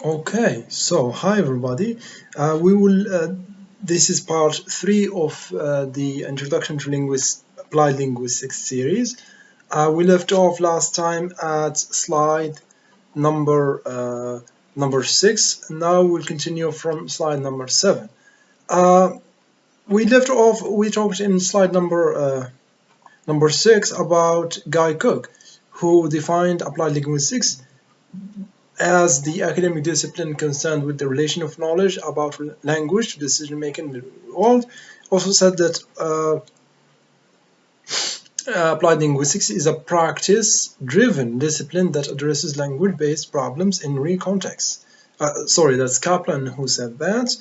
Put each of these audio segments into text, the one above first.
Okay, so hi everybody. We will. This is part 3 of the Introduction to Applied Linguistics series. We left off last time at slide number 6. Now we'll continue from slide number 7. We left off. We talked in slide number 6 about Guy Cook, who defined applied linguistics as the academic discipline concerned with the relation of knowledge about language to decision-making in the world. Also said that applied linguistics is a practice-driven discipline that addresses language-based problems in real contexts. Sorry, that's Kaplan who said that,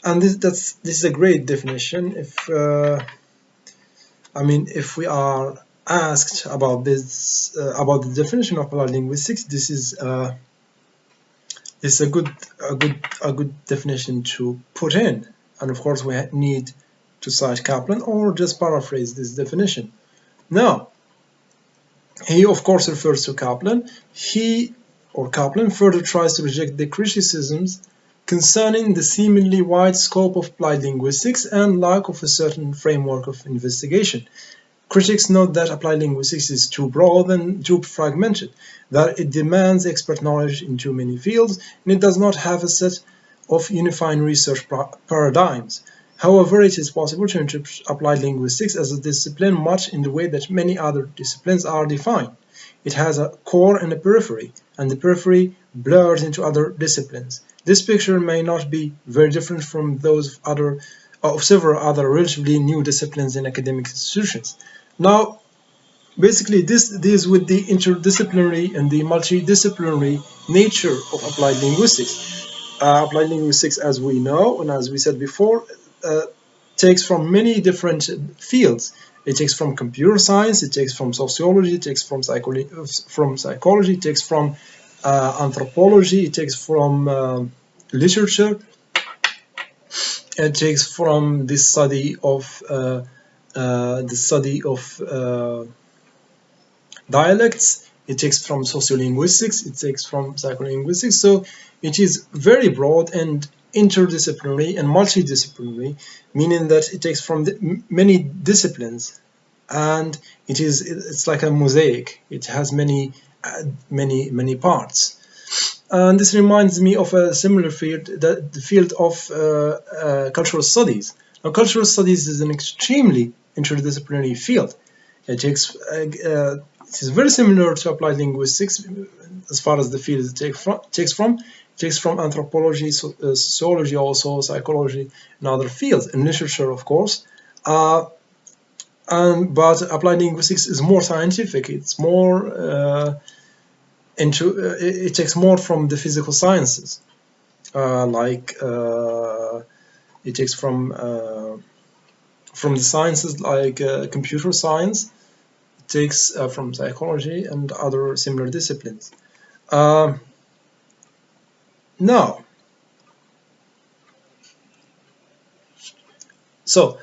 and this is a great definition. If we are asked about this about the definition of applied linguistics, this is a good definition to put in, and of course we need to cite Kaplan or just paraphrase this definition. Now, he of course refers to Kaplan. Kaplan further tries to reject the criticisms concerning the seemingly wide scope of applied linguistics and lack of a certain framework of investigation. Critics note that applied linguistics is too broad and too fragmented, that it demands expert knowledge in too many fields, and it does not have a set of unifying research paradigms. However, it is possible to interpret applied linguistics as a discipline much in the way that many other disciplines are defined. It has a core and a periphery, and the periphery blurs into other disciplines. This picture may not be very different from those of several other relatively new disciplines in academic institutions. Now, basically, this deals with the interdisciplinary and the multidisciplinary nature of applied linguistics. Applied linguistics, as we know, and as we said before, takes from many different fields. It takes from computer science, it takes from sociology, it takes from psychology, it takes from anthropology, it takes from literature, it takes from the study of dialects, it takes from sociolinguistics, it takes from psycholinguistics. So it is very broad and interdisciplinary and multidisciplinary, meaning that it takes from many disciplines, and it's like a mosaic. It has many parts. And this reminds me of a similar field, the field of cultural studies. Now, cultural studies is an extremely interdisciplinary field. It is very similar to applied linguistics as far as the field it takes from anthropology, sociology, also psychology, and other fields, and literature, of course. But applied linguistics is more scientific. It's more it takes more from the physical sciences, it takes from the sciences like computer science. It takes from psychology and other similar disciplines. Now, so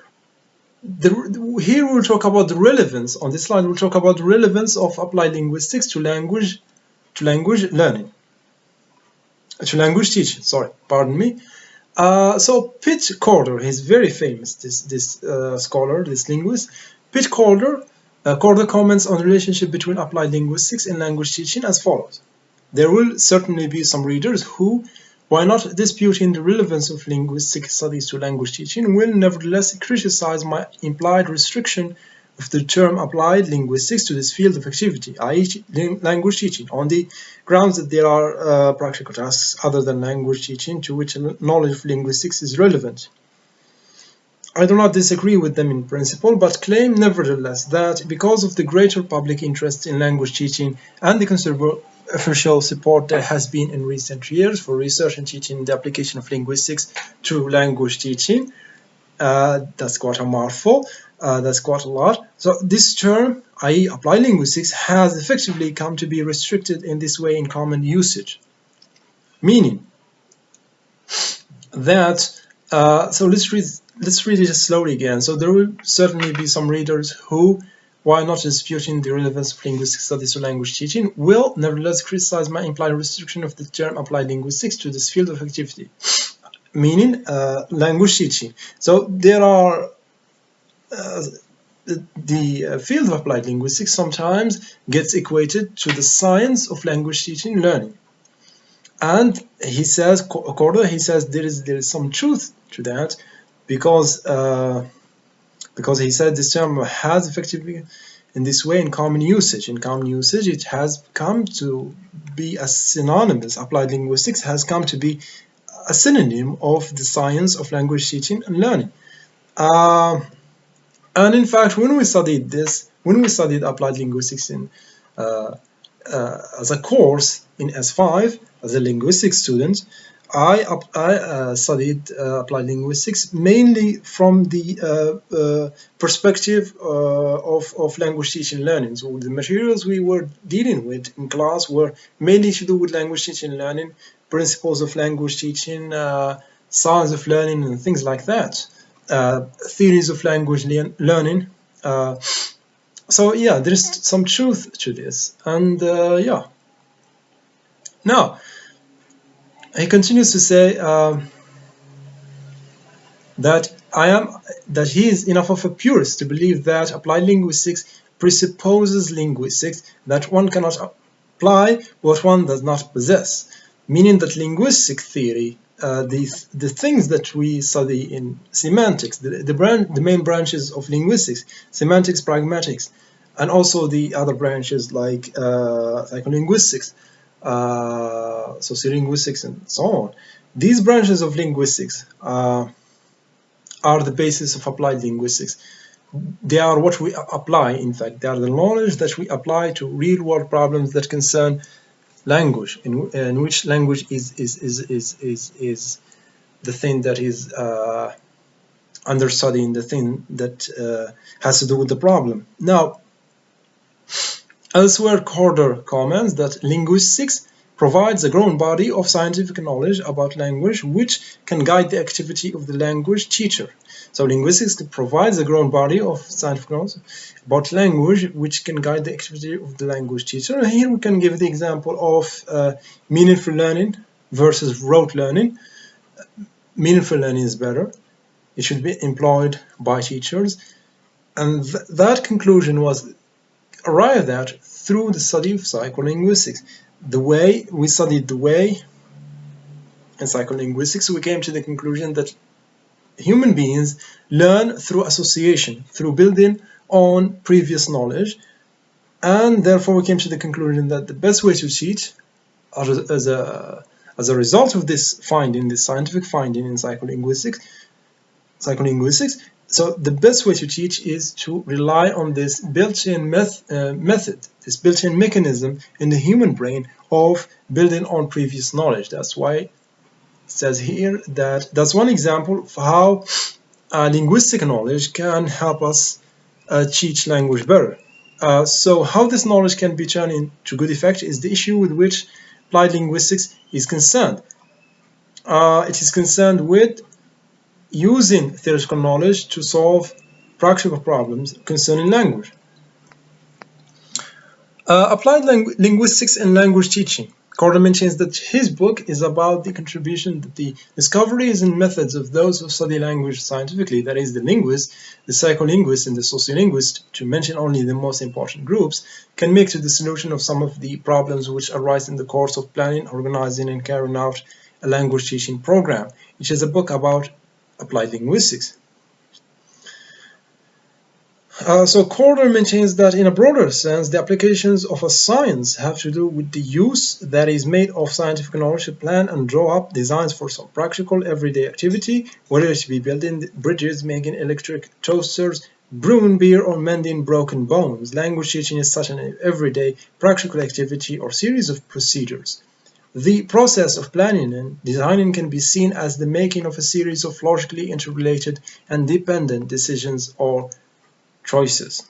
here we'll talk about the relevance. On this slide, we'll talk about the relevance of applied linguistics to language learning, to language teaching. Sorry, pardon me. So Pitt Corder, he's very famous. This scholar, this linguist, Pitt Corder. Corder comments on the relationship between applied linguistics and language teaching as follows. There will certainly be some readers who, while not disputing the relevance of linguistic studies to language teaching, will nevertheless criticize my implied restriction of the term applied linguistics to this field of activity, i.e. language teaching, on the grounds that there are practical tasks other than language teaching to which knowledge of linguistics is relevant. I do not disagree with them in principle, but claim nevertheless that because of the greater public interest in language teaching and the considerable official support there has been in recent years for research and teaching the application of linguistics to language teaching, that's quite a mouthful, that's quite a lot. So this term, i.e. applied linguistics, has effectively come to be restricted in this way in common usage. Meaning that, so let's read it slowly again. So there will certainly be some readers who while not disputing the relevance of linguistic studies to language teaching, will nevertheless criticize my implied restriction of the term applied linguistics to this field of activity, meaning language teaching. So there are the field of applied linguistics sometimes gets equated to the science of language teaching and learning. And he says, Corder, he says there is some truth to that, because he said this term has effectively in this way in common usage. In common usage, it has come to be a synonymous. Applied linguistics has come to be a synonym of the science of language teaching and learning. And in fact, when we studied this, when we studied applied linguistics in as a course in S5 as a linguistics student, I studied applied linguistics mainly from the perspective of language teaching and learning. So the materials we were dealing with in class were mainly to do with language teaching and learning, principles of language teaching, science of learning, and things like that, theories of language learning. So yeah, there is some truth to this, and yeah. Now, he continues to say that he is enough of a purist to believe that applied linguistics presupposes linguistics, that one cannot apply what one does not possess, meaning that linguistic theory, the things that we study in semantics, the main branches of linguistics, semantics, pragmatics, and also the other branches like psycholinguistics, sociolinguistics, and so on. These branches of linguistics are the basis of applied linguistics. They are what we apply, in fact. They are the knowledge that we apply to real-world problems that concern language, in which language is the thing that is under study, and the thing that has to do with the problem. Now, elsewhere, Corder comments that linguistics provides a growing body of scientific knowledge about language which can guide the activity of the language teacher. So linguistics provides a growing body of scientific knowledge about language which can guide the activity of the language teacher. And here we can give the example of meaningful learning versus rote learning. Meaningful learning is better. It should be employed by teachers. And that conclusion was arrived at through the study of psycholinguistics. The way we studied the way in psycholinguistics, we came to the conclusion that human beings learn through association, through building on previous knowledge, and therefore we came to the conclusion that the best way to teach, as a result of this finding, this scientific finding in psycholinguistics, so the best way to teach is to rely on this built-in method, this built-in mechanism in the human brain of building on previous knowledge. That's why it says here that that's one example of how linguistic knowledge can help us teach language better. So how this knowledge can be turned into good effect is the issue with which applied linguistics is concerned. It is concerned with using theoretical knowledge to solve practical problems concerning language. Applied linguistics and language teaching. Corder mentions that his book is about the contribution that the discoveries and methods of those who study language scientifically, that is the linguist, the psycholinguist, and the sociolinguist, to mention only the most important groups, can make to the solution of some of the problems which arise in the course of planning, organizing, and carrying out a language teaching program, which is a book about applied linguistics. So Corder maintains that in a broader sense, the applications of a science have to do with the use that is made of scientific knowledge to plan and draw up designs for some practical everyday activity, whether it be building bridges, making electric toasters, brewing beer, or mending broken bones. Language teaching is such an everyday practical activity or series of procedures. The process of planning and designing can be seen as the making of a series of logically interrelated and dependent decisions or choices.